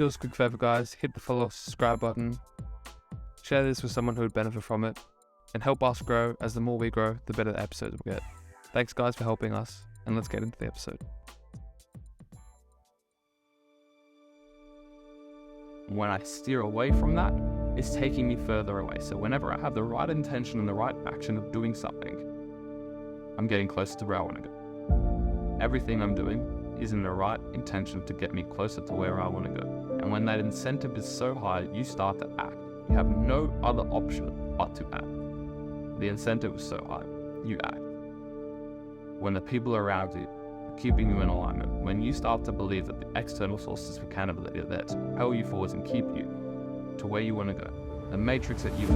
Do us a quick favor, guys. Hit the follow, subscribe button. Share this with someone who would benefit from it. And help us grow, as the more we grow, the better the episodes we'll get. Thanks, guys, for helping us. And let's get into the episode. When I steer away from that, it's taking me further away. So whenever I have the right intention and the right action of doing something, I'm getting closer to where I want to go. Everything I'm doing is in the right intention to get me closer to where I want to go. And when that incentive is so high, you start to act. You have no other option but to act. The incentive is so high, you act. When the people around you are keeping you in alignment, when you start to believe that the external sources of accountability are there to propel you forwards and keep you to where you want to go, the matrix that you've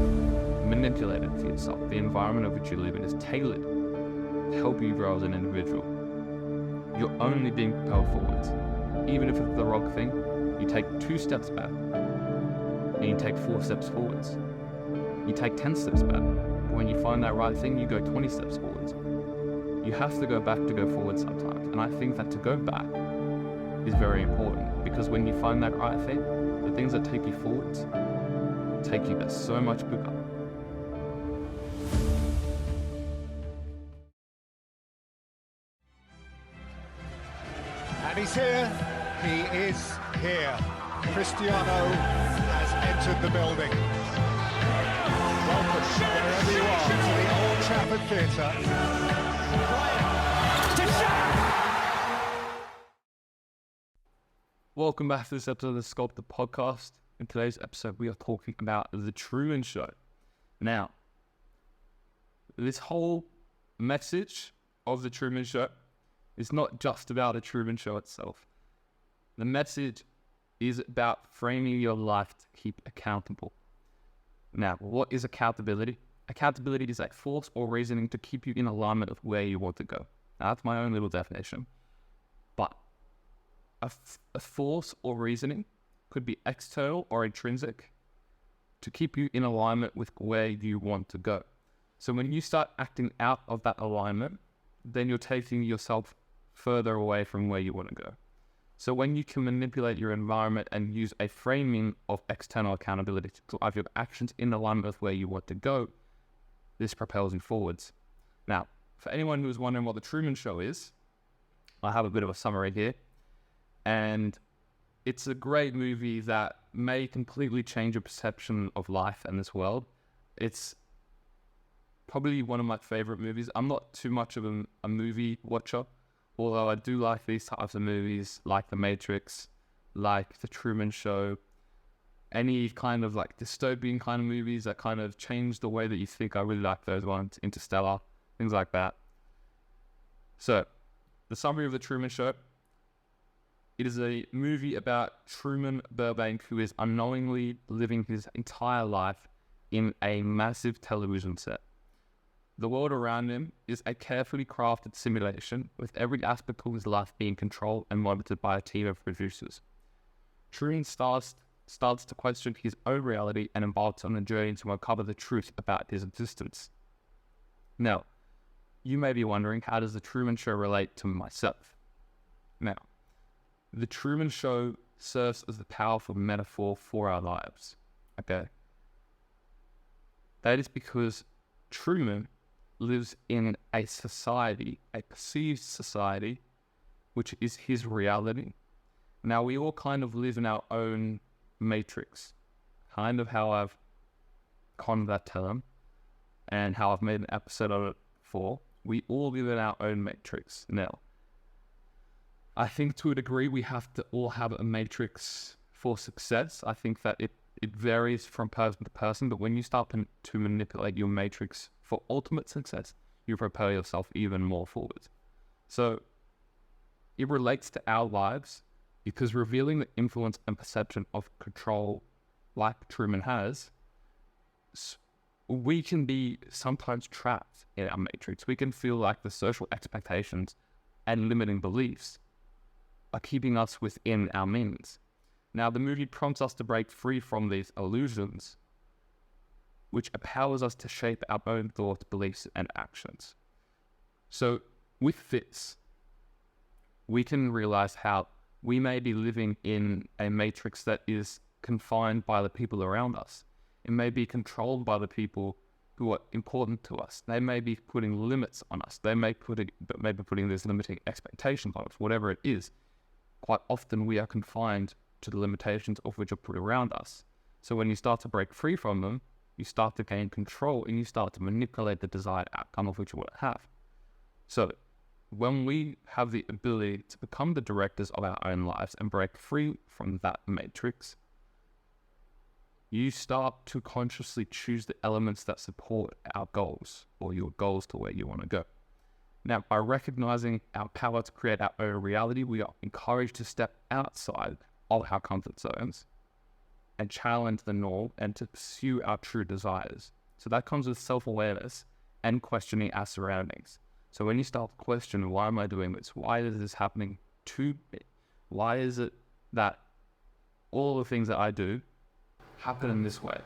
manipulated for yourself, the environment of which you live in, is tailored to help you grow as an individual. You're only being propelled forwards. Even if it's the wrong thing, you take 2 steps back, and you take 4 steps forwards. You take 10 steps back. When you find that right thing, you go 20 steps forwards. You have to go back to go forward sometimes. And I think that to go back is very important, because when you find that right thing, the things that take you forwards take you there so much quicker. And he's here. He is here. Cristiano has entered the building. Welcome, wherever you are, to the Old Trafford Theatre. Welcome back to this episode of the Sculpted podcast. In today's episode, we are talking about the Truman Show. Now, this whole message of the Truman Show is not just about the Truman Show itself. The message is about framing your life to keep accountable. Now, what is accountability? Accountability is a force or reasoning to keep you in alignment with where you want to go. Now, that's my own little definition. But a force or reasoning could be external or intrinsic to keep you in alignment with where you want to go. So when you start acting out of that alignment, then you're taking yourself further away from where you want to go. So when you can manipulate your environment and use a framing of external accountability to drive your actions in alignment with where you want to go, this propels you forwards. Now, for anyone who is wondering what the Truman Show is, I have a bit of a summary here. And it's a great movie that may completely change your perception of life and this world. It's probably one of my favorite movies. I'm not too much of a movie watcher, although I do like these types of movies, like The Matrix, like The Truman Show, any kind of like dystopian kind of movies that kind of change the way that you think. I really like those ones, Interstellar, things like that. So, the summary of The Truman Show. It is a movie about Truman Burbank, who is unknowingly living his entire life in a massive television set. The world around him is a carefully crafted simulation, with every aspect of his life being controlled and monitored by a team of producers. Truman starts to question his own reality and embarks on a journey to uncover the truth about his existence. Now, you may be wondering, how does the Truman Show relate to myself? Now, the Truman Show serves as a powerful metaphor for our lives, okay? That is because Truman lives in a society, a perceived society, which is his reality. Now, we all kind of live in our own matrix, kind of how I've coined that term and how I've made an episode of it before. We all live in our own matrix. Now, I think to a degree we have to all have a matrix for success. I think that it varies from person to person, but when you start to manipulate your matrix for ultimate success, you propel yourself even more forward. So it relates to our lives, because revealing the influence and perception of control like Truman has, we can be sometimes trapped in our matrix. We can feel like the social expectations and limiting beliefs are keeping us within our means. Now, the movie prompts us to break free from these illusions, which empowers us to shape our own thoughts, beliefs, and actions. So with this, we can realize how we may be living in a matrix that is confined by the people around us. It may be controlled by the people who are important to us. They may be putting limits on us. They may be putting this limiting expectations on us, whatever it is. Quite often we are confined to the limitations of which are put around us. So when you start to break free from them, you start to gain control and you start to manipulate the desired outcome of which you want to have. So when we have the ability to become the directors of our own lives and break free from that matrix, you start to consciously choose the elements that support our goals or your goals to where you want to go. Now, by recognizing our power to create our own reality, we are encouraged to step outside of our comfort zones and challenge the norm and to pursue our true desires. So that comes with self-awareness and questioning our surroundings. So when you start to question, why am I doing this? Why is this happening to me? Why is it that all the things that I do happen in this way?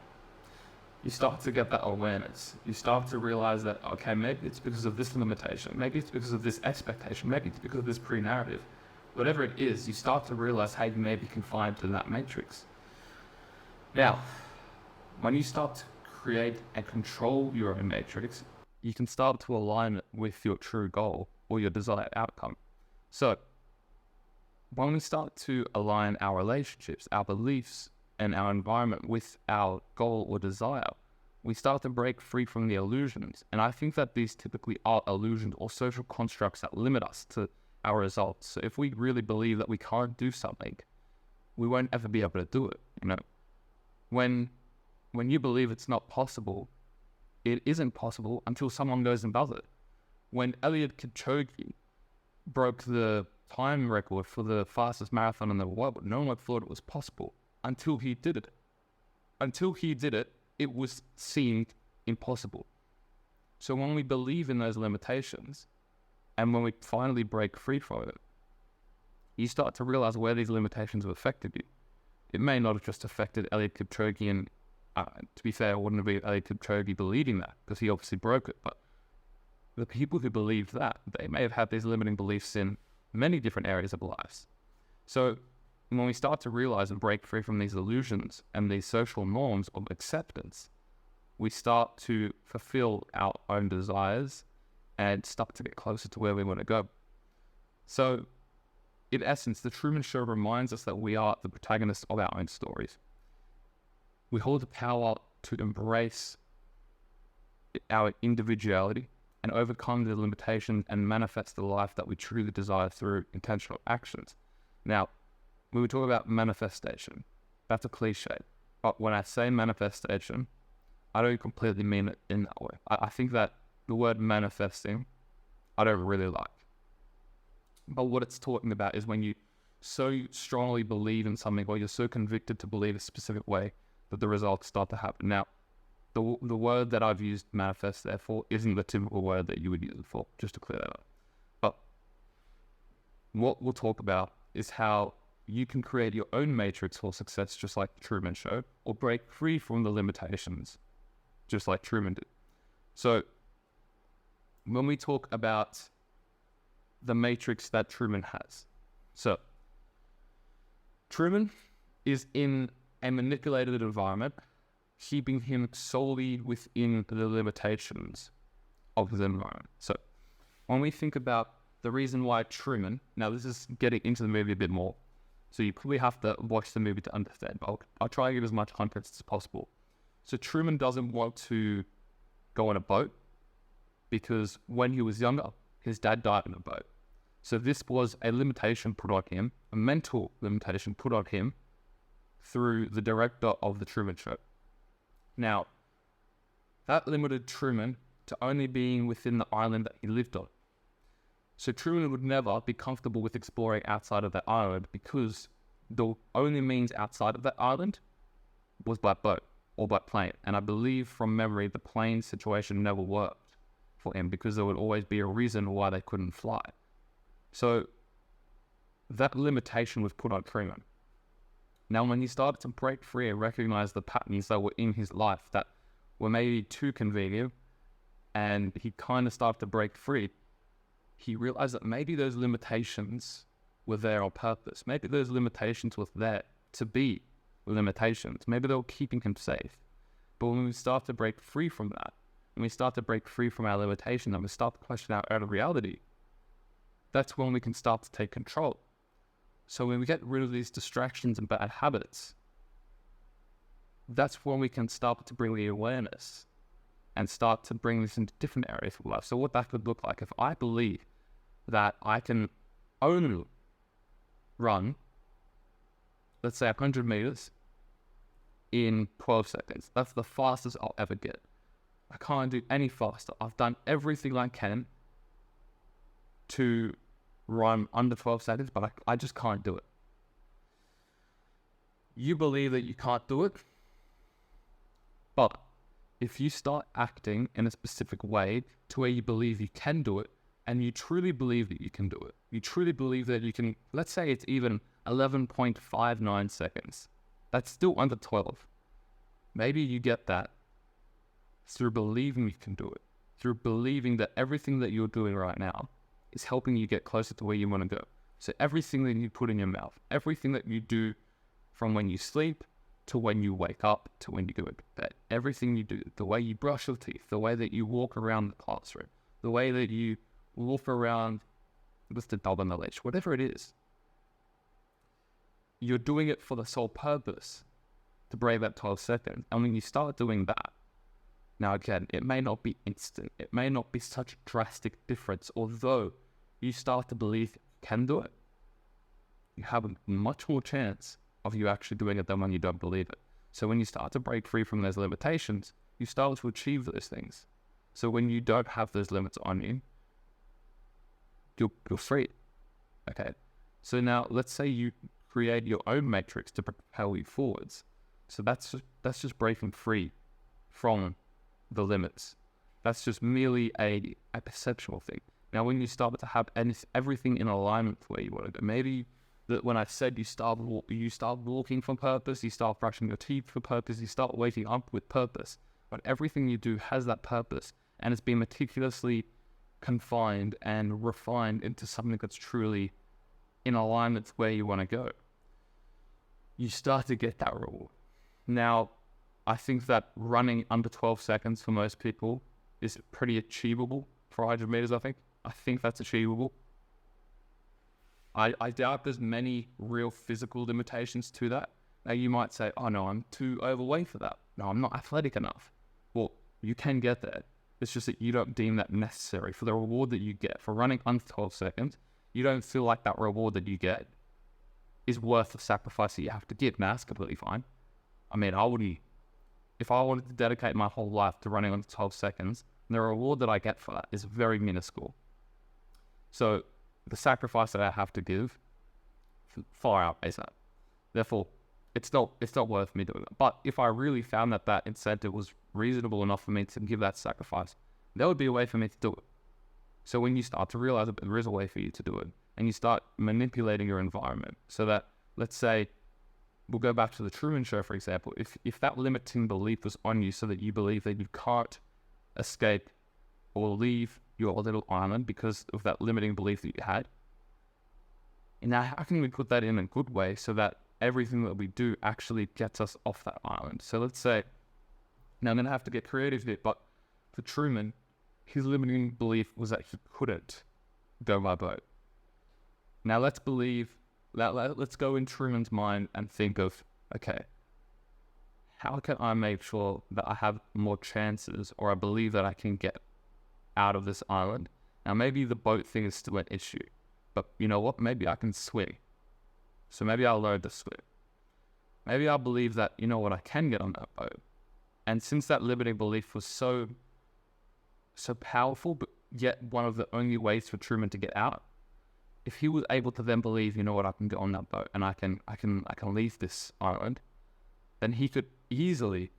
You start to get that awareness. You start to realize that, okay, maybe it's because of this limitation. Maybe it's because of this expectation. Maybe it's because of this pre-narrative. Whatever it is, you start to realize how you may be confined to that matrix. Now, when you start to create and control your own matrix, you can start to align it with your true goal or your desired outcome. So, when we start to align our relationships, our beliefs, and our environment with our goal or desire, we start to break free from the illusions. And I think that these typically are illusions or social constructs that limit us to our results. So if we really believe that we can't do something, we won't ever be able to do it. When you believe it's not possible, it isn't possible until someone goes and does it. When Eliud Kipchoge broke the time record for the fastest marathon in the world, no one thought it was possible until he did it. Until he did it, it was seemed impossible. So when we believe in those limitations, and when we finally break free from it, you start to realize where these limitations have affected you. It may not have just affected Eliud Kipchoge, and to be fair, it wouldn't have been Eliud Kipchoge believing that, because he obviously broke it, but the people who believed that, they may have had these limiting beliefs in many different areas of lives. So when we start to realize and break free from these illusions and these social norms of acceptance, we start to fulfill our own desires and start to get closer to where we want to go. So, in essence, the Truman Show reminds us that we are the protagonists of our own stories. We hold the power to embrace our individuality and overcome the limitations and manifest the life that we truly desire through intentional actions. Now, when we talk about manifestation, that's a cliche. But when I say manifestation, I don't completely mean it in that way. I think that the word manifesting, I don't really like. But what it's talking about is when you so strongly believe in something, or you're so convicted to believe a specific way, that the results start to happen. Now, the word that I've used manifest, therefore, isn't the typical word that you would use it for, just to clear that up. But what we'll talk about is how you can create your own matrix for success, just like the Truman Show, or break free from the limitations, just like Truman did. So, when we talk about the matrix that Truman has, so Truman is in a manipulated environment, keeping him solely within the limitations of his environment. So, when we think about the reason why Truman, now this is getting into the movie a bit more, so you probably have to watch the movie to understand, but I'll try and give as much context as possible. So Truman doesn't want to go on a boat because when he was younger, his dad died in a boat. So this was a limitation put on him, a mental limitation put on him through the director of the Truman Show. Now, that limited Truman to only being within the island that he lived on. So Truman would never be comfortable with exploring outside of that island because the only means outside of that island was by boat or by plane. And I believe from memory, the plane situation never worked for him because there would always be a reason why they couldn't fly. So that limitation was put on Truman. Now, when he started to break free and recognize the patterns that were in his life that were maybe too convenient, and he kind of started to break free, he realized that maybe those limitations were there on purpose. Maybe those limitations were there to be limitations. Maybe they were keeping him safe. But when we start to break free from that, when we start to break free from our limitation, and we start to question our own reality, that's when we can start to take control. So when we get rid of these distractions and bad habits, that's when we can start to bring the awareness and start to bring this into different areas of life. So what that could look like, if I believe that I can only run, let's say 100 meters in 12 seconds. That's the fastest I'll ever get. I can't do any faster. I've done everything I can to run under 12 seconds, but I just can't do it. You believe that you can't do it, but if you start acting in a specific way to where you believe you can do it, and you truly believe that you can do it, you truly believe that you can, let's say it's even 11.59 seconds. That's still under 12. Maybe you get that through believing you can do it, through believing that everything that you're doing right now is helping you get closer to where you want to go. So everything that you put in your mouth, everything that you do from when you sleep to when you wake up to when you go to bed, everything you do, the way you brush your teeth, the way that you walk around the classroom, the way that you walk around with the dog on the leash, whatever it is, you're doing it for the sole purpose to brave that 12 seconds. And when you start doing that, now again, it may not be instant, it may not be such a drastic difference, although you start to believe you can do it, you have a much more chance of you actually doing it than when you don't believe it. So when you start to break free from those limitations, you start to achieve those things. So when you don't have those limits on you, you're free. Okay. So now let's say you create your own matrix to propel you forwards. So that's just breaking free from the limits. That's just merely a perceptual thing. Now, when you start to have everything in alignment with where you want to go, maybe that when I said you start walking for purpose, you start brushing your teeth for purpose, you start waking up with purpose. But everything you do has that purpose, and it's been meticulously confined and refined into something that's truly in alignment with where you want to go. You start to get that reward. Now, I think that running under 12 seconds for most people is pretty achievable for 100 meters, I think that's achievable. I doubt there's many real physical limitations to that. Now, you might say, oh no, I'm too overweight for that. No, I'm not athletic enough. Well, you can get there. It's just that you don't deem that necessary. For the reward that you get for running under 12 seconds, you don't feel like that reward that you get is worth the sacrifice that you have to give. Now, that's completely fine. I mean, if I wanted to dedicate my whole life to running under 12 seconds, the reward that I get for that is very minuscule. So the sacrifice that I have to give far outweighs that. Therefore, it's not worth me doing that. But if I really found that incentive was reasonable enough for me to give that sacrifice, there would be a way for me to do it. So when you start to realize that there is a way for you to do it, and you start manipulating your environment, so that, let's say, we'll go back to the Truman Show, for example, if that limiting belief was on you so that you believe that you can't escape or leave your little island because of that limiting belief that you had, and now how can we put that in a good way so that everything that we do actually gets us off that island? So let's say, now I'm going to have to get creative here, but for Truman, his limiting belief was that he couldn't go by boat. Now let's go in Truman's mind and think of, okay, how can I make sure that I have more chances, or I believe that I can get out of this island? Now maybe the boat thing is still an issue, but you know what? Maybe I can swim. So maybe I'll learn to swim. Maybe I'll believe that, you know what, I can get on that boat. And since that limiting belief was so powerful, but yet one of the only ways for Truman to get out, if he was able to then believe, you know what, I can get on that boat and I can leave this island, then he could easily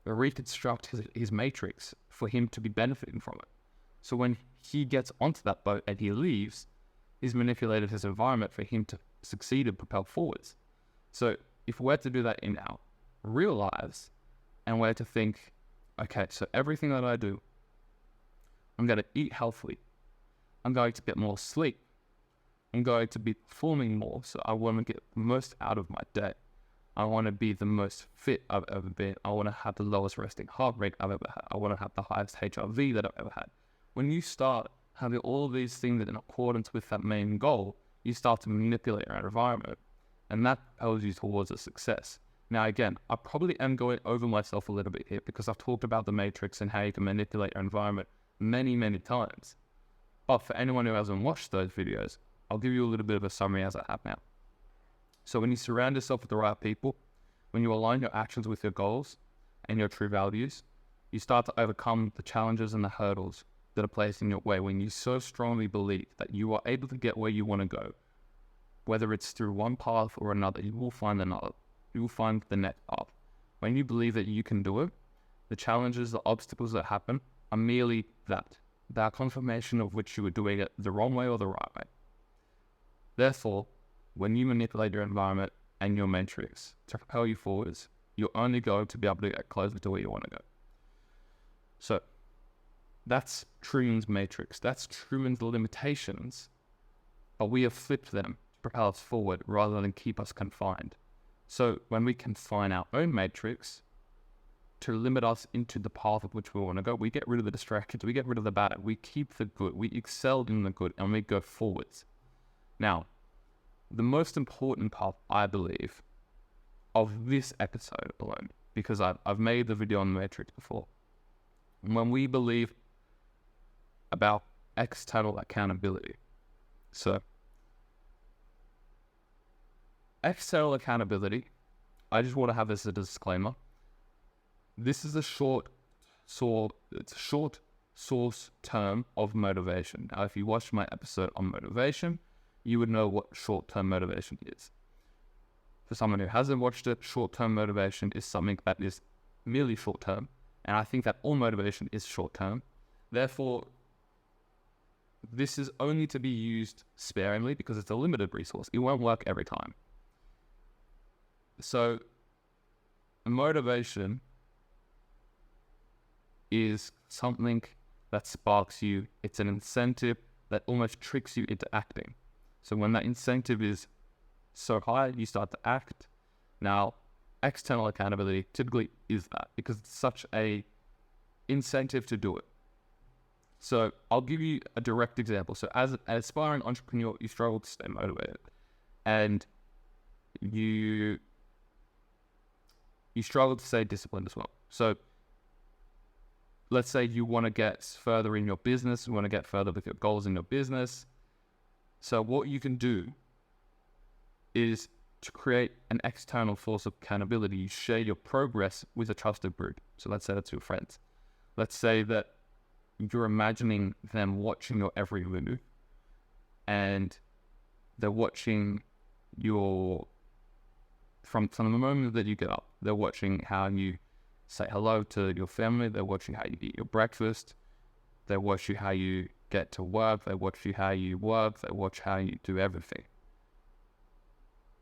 reconstruct his matrix for him to be benefiting from it. So when he gets onto that boat and he leaves, he's manipulated his environment for him to succeed and propel forwards. So if we're to do that in our real lives, and we're to think, okay, so everything that I do, I'm going to eat healthily, I'm going to get more sleep, I'm going to be performing more, so I want to get the most out of my day. I want to be the most fit I've ever been. I want to have the lowest resting heart rate I've ever had. I want to have the highest HRV that I've ever had. When you start having all of these things in accordance with that main goal, you start to manipulate your environment, and that propels you towards a success. Now, again, I probably am going over myself a little bit here because I've talked about the matrix and how you can manipulate your environment many, many times. But for anyone who hasn't watched those videos, I'll give you a little bit of a summary as I have now. So when you surround yourself with the right people, when you align your actions with your goals and your true values, you start to overcome the challenges and the hurdles that are placed in your way. When you so strongly believe that you are able to get where you want to go, whether it's through one path or another, you will find another. You will find the next path. When you believe that you can do it, the challenges, the obstacles that happen are merely that. They are confirmation of which you are doing it the wrong way or the right way. Therefore, when you manipulate your environment and your matrix to propel you forwards, you're only going to be able to get closer to where you want to go. So, that's Truman's matrix. That's Truman's limitations, but we have flipped them to propel us forward rather than keep us confined. So, when we confine our own matrix to limit us into the path of which we want to go, we get rid of the distractions, we get rid of the bad, we keep the good, we excel in the good, and we go forwards. Now, the most important part, I believe, of this episode alone, because I've made the video on the matrix before, when we believe about external accountability. So, external accountability, I just want to have this as a disclaimer. This is a short source term of motivation. Now, if you watched my episode on motivation, you would know what short-term motivation is. For someone who hasn't watched it, short-term motivation is something that is merely short-term, and I think that all motivation is short-term. Therefore, this is only to be used sparingly because it's a limited resource. It won't work every time. So, motivation is something that sparks you. It's an incentive that almost tricks you into acting. So when that incentive is so high, you start to act. Now, external accountability typically is that because it's such a incentive to do it. So I'll give you a direct example. So as an aspiring entrepreneur, you struggle to stay motivated, and you struggle to stay disciplined as well. So let's say you want to get further in your business, you want to get further with your goals in your business. So what you can do is to create an external source of accountability. You share your progress with a trusted group. So let's say that's your friends. Let's say that you're imagining them watching your every move, and they're watching from the moment that you get up, they're watching how you say hello to your family, they're watching how you eat your breakfast, they watch you how you get to work, they watch you how you work, they watch how you do everything.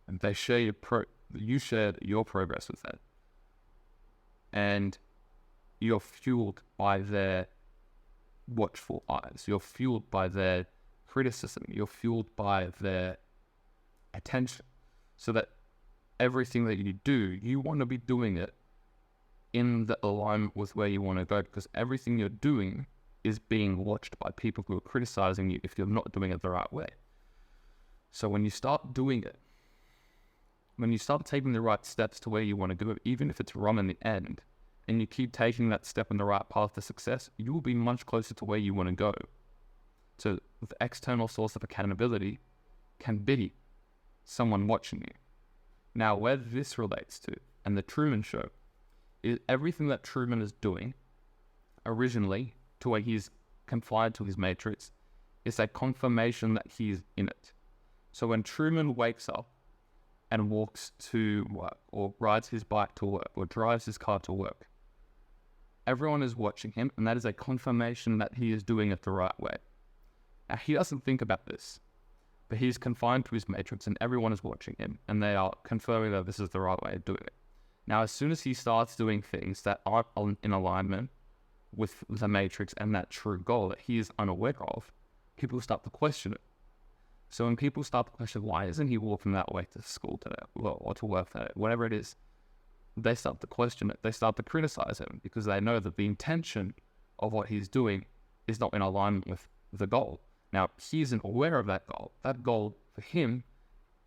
And they share you shared your progress with them. And you're fueled by their watchful eyes. You're fueled by their criticism. You're fueled by their attention. So that everything that you do, you want to be doing it in the alignment with where you want to go, because everything you're doing is being watched by people who are criticizing you if you're not doing it the right way. So when you start doing it, when you start taking the right steps to where you want to go, even if it's wrong in the end, and you keep taking that step in the right path to success, you will be much closer to where you want to go. So the external source of accountability can be someone watching you. Now, where this relates to, and the Truman Show, is everything that Truman is doing originally to where he's confined to his matrix is a confirmation that he's in it. So when Truman wakes up and walks to work, or rides his bike to work, or drives his car to work, everyone is watching him, and that is a confirmation that he is doing it the right way. Now, he doesn't think about this, but he's confined to his matrix, and everyone is watching him, and they are confirming that this is the right way of doing it. Now, as soon as he starts doing things that aren't in alignment with the matrix and that true goal that he is unaware of, people start to question it. So when people start to question, why isn't he walking that way to school today, or to work today, whatever it is, they start to question it. They start to criticize him because they know that the intention of what he's doing is not in alignment with the goal. Now, he isn't aware of that goal. That goal for him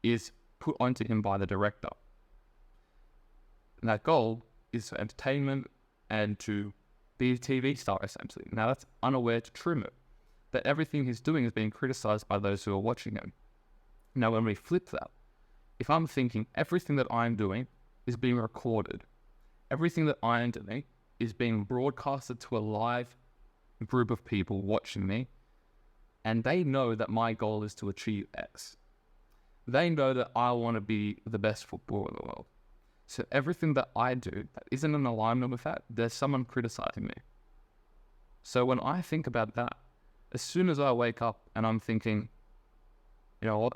is put onto him by the director. And that goal is for entertainment and to be a TV star, essentially. Now, that's unaware to Truman, that everything he's doing is being criticized by those who are watching him. Now, when we flip that, if I'm thinking everything that I'm doing is being recorded, everything that I am doing is being broadcasted to a live group of people watching me, and they know that my goal is to achieve X. They know that I want to be the best footballer in the world. So everything that I do that isn't in alignment with that, there's someone criticizing me. So when I think about that, as soon as I wake up and I'm thinking, you know what,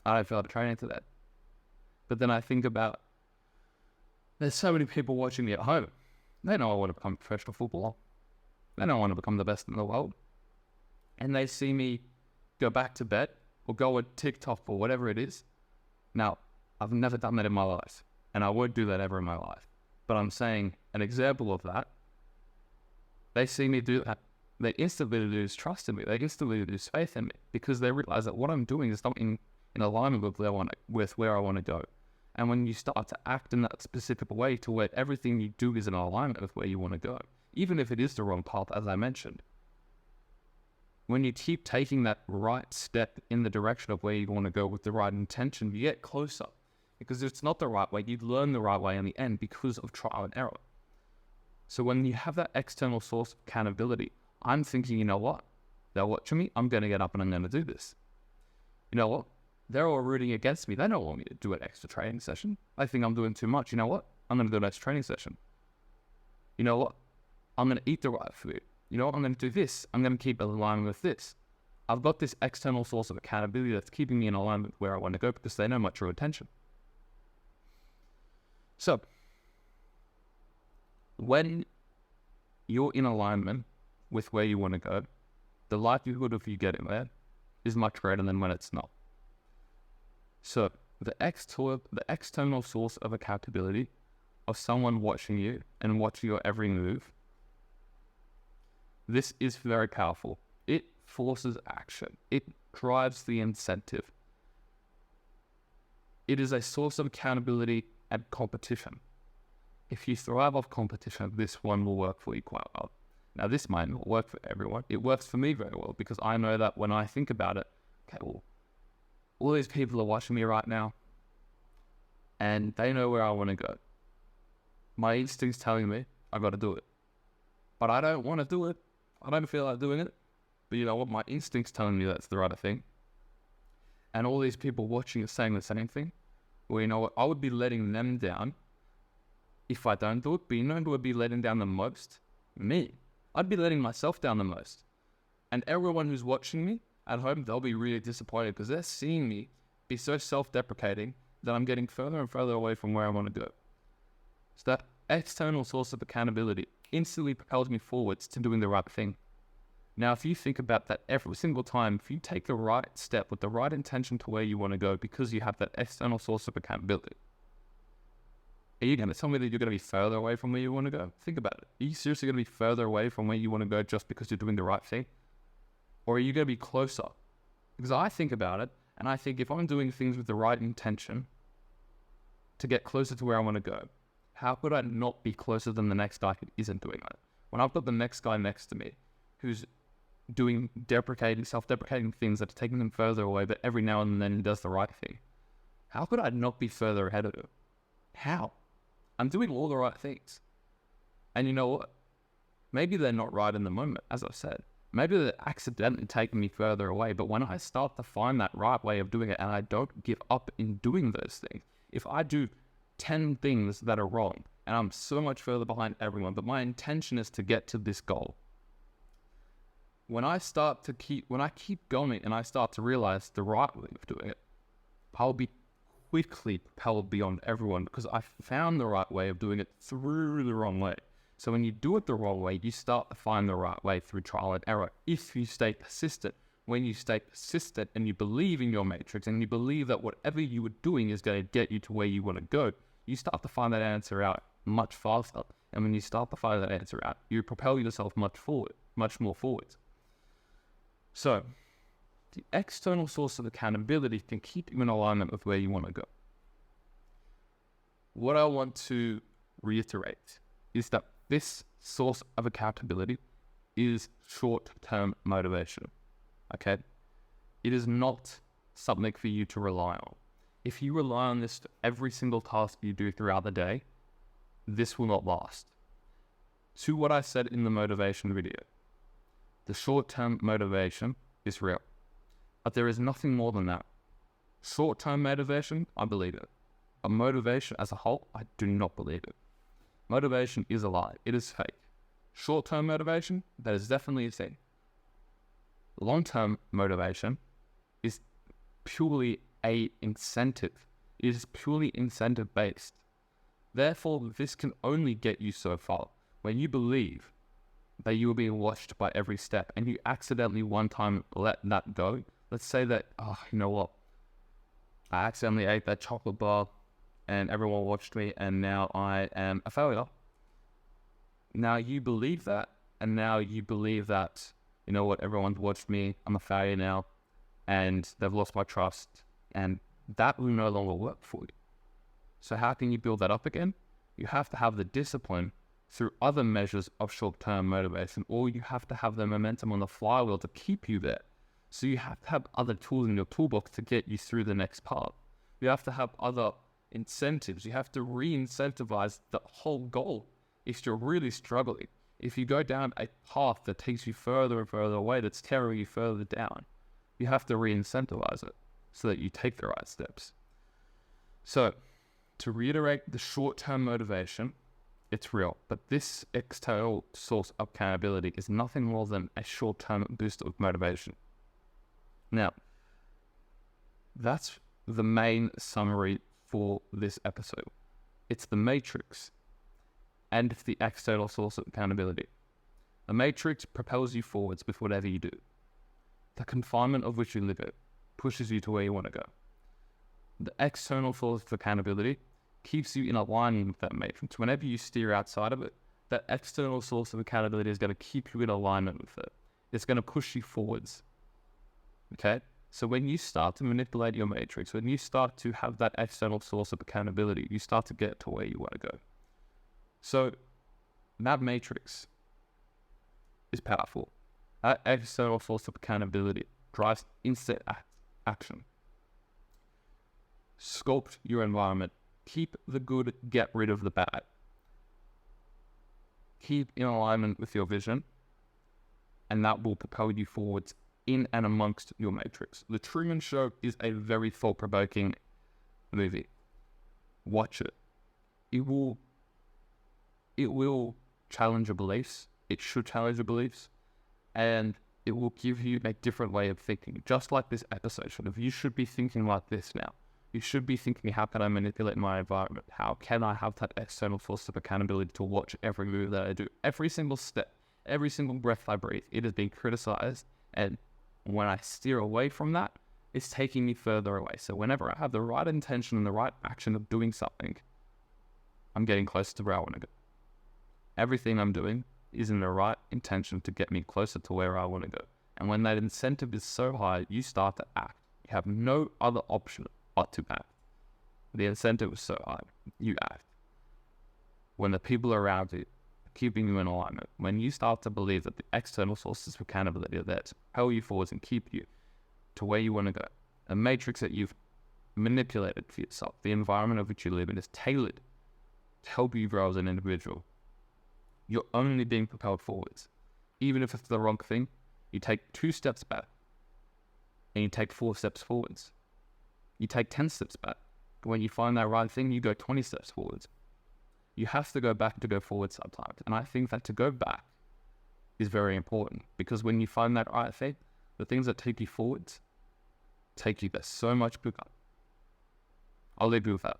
I don't feel like training today. But then I think about, there's so many people watching me at home. They know I want to become a professional footballer. They know I want to become the best in the world. And they see me go back to bed or go on TikTok or whatever it is. Now, I've never done that in my life, and I won't do that ever in my life. But I'm saying an example of that, they see me do that. They instantly lose trust in me. They instantly lose faith in me because they realize that what I'm doing is not in alignment with where I want to go. And when you start to act in that specific way to where everything you do is in alignment with where you want to go, even if it is the wrong path, as I mentioned, when you keep taking that right step in the direction of where you want to go with the right intention, you get closer. Because if it's not the right way, you'd learn the right way in the end because of trial and error. So when you have that external source of accountability, I'm thinking, you know what? They're watching me. I'm going to get up and I'm going to do this. You know what? They're all rooting against me. They don't want me to do an extra training session. They think I'm doing too much. You know what? I'm going to do an extra training session. You know what? I'm going to eat the right food. You know what? I'm going to do this. I'm going to keep aligned with this. I've got this external source of accountability that's keeping me in alignment with where I want to go because they know my true intention. So, when you're in alignment with where you want to go, the likelihood of you getting there is much greater than when it's not. So, the external source of accountability of someone watching you and watching your every move, this is very powerful. It forces action. It drives the incentive. It is a source of accountability and competition. If you thrive off competition, this one will work for you quite well. Now, this might not work for everyone. It works for me very well because I know that when I think about it, okay, well, all these people are watching me right now and they know where I want to go. My instinct's telling me I've got to do it. But I don't want to do it. I don't feel like doing it. But you know what? My instinct's telling me that's the right thing. And all these people watching are saying the same thing. Well, you know what? I would be letting them down if I don't do it. But you know who would be letting down the most? Me. I'd be letting myself down the most. And everyone who's watching me at home, they'll be really disappointed because they're seeing me be so self-deprecating that I'm getting further and further away from where I want to go. So that external source of accountability instantly propels me forwards to doing the right thing. Now, if you think about that every single time, if you take the right step with the right intention to where you want to go because you have that external source of accountability, are you going to tell me that you're going to be further away from where you want to go? Think about it. Are you seriously going to be further away from where you want to go just because you're doing the right thing? Or are you going to be closer? Because I think about it, and I think if I'm doing things with the right intention to get closer to where I want to go, how could I not be closer than the next guy who isn't doing that? When I've got the next guy next to me who's doing self-deprecating things that are taking them further away, but every now and then he does the right thing, how could I not be further ahead of him? How? I'm doing all the right things. And you know what? Maybe they're not right in the moment, as I've said. Maybe they're accidentally taking me further away, but when I start to find that right way of doing it and I don't give up in doing those things, if I do 10 things that are wrong and I'm so much further behind everyone, but my intention is to get to this goal, when I keep going and I start to realize the right way of doing it, I'll be quickly propelled beyond everyone because I found the right way of doing it through the wrong way. So when you do it the wrong way, you start to find the right way through trial and error if you stay persistent when you stay persistent and you believe in your matrix and you believe that whatever you were doing is going to get you to where you want to go, you start to find that answer out much faster. And when you start to find that answer out, you propel yourself much more forward. So the external source of accountability can keep you in alignment with where you want to go. What I want to reiterate is that this source of accountability is short-term motivation, okay? It is not something for you to rely on. If you rely on this to every single task you do throughout the day, this will not last. To what I said in the motivation video, the short-term motivation is real, but there is nothing more than that. Short-term motivation, I believe it. But motivation as a whole, I do not believe it. Motivation is a lie. It is fake. Short-term motivation, that is definitely a thing. Long-term motivation is purely a incentive. It is purely incentive-based. Therefore, this can only get you so far. When you believe that you are being watched by every step and you accidentally one time let that go, let's say that, you know what, I accidentally ate that chocolate bar and everyone watched me and now I am a failure. Now you believe that, and now you believe that, you know what, everyone's watched me, I'm a failure now, and they've lost my trust, and that will no longer work for you. So how can you build that up again? You have to have the discipline through other measures of short-term motivation, or you have to have the momentum on the flywheel to keep you there. So you have to have other tools in your toolbox to get you through the next part. You have to have other incentives. You have to re-incentivize the whole goal. If you're really struggling, if you go down a path that takes you further and further away, that's tearing you further down, you have to re-incentivize it so that you take the right steps. So, to reiterate, the short-term motivation, it's real, but this external source of accountability is nothing more than a short-term boost of motivation. Now, that's the main summary for this episode. It's the matrix and the external source of accountability. The matrix propels you forwards with whatever you do. The confinement of which you live in pushes you to where you want to go. The external source of accountability keeps you in alignment with that matrix. Whenever you steer outside of it, that external source of accountability is going to keep you in alignment with it. It's going to push you forwards. Okay? So when you start to manipulate your matrix, when you start to have that external source of accountability, you start to get to where you want to go. So that matrix is powerful. That external source of accountability drives instant action. Sculpt your environment. Keep the good, get rid of the bad. Keep in alignment with your vision, and that will propel you forwards in and amongst your matrix. The Truman Show is a very thought-provoking movie. Watch it. It will challenge your beliefs. It should challenge your beliefs, and it will give you a different way of thinking. Just like this episode should have. You should be thinking like this now. You should be thinking, how can I manipulate my environment? How can I have that external source of accountability to watch every move that I do? Every single step, every single breath I breathe, it is being criticized. And when I steer away from that, it's taking me further away. So whenever I have the right intention and the right action of doing something, I'm getting closer to where I want to go. Everything I'm doing is in the right intention to get me closer to where I want to go. And when that incentive is so high, you start to act. You have no other option but to act. The incentive is so high, you act. When the people around you are keeping you in alignment, when you start to believe that the external sources of accountability are there to propel you forwards and keep you to where you want to go, a matrix that you've manipulated for yourself, the environment of which you live in is tailored to help you grow as an individual. You're only being propelled forwards. Even if it's the wrong thing, you take 2 steps back and you take 4 steps forwards. You take 10 steps back. When you find that right thing, you go 20 steps forwards. You have to go back to go forward sometimes. And I think that to go back is very important, because when you find that right thing, the things that take you forwards take you there so much quicker. I'll leave you with that.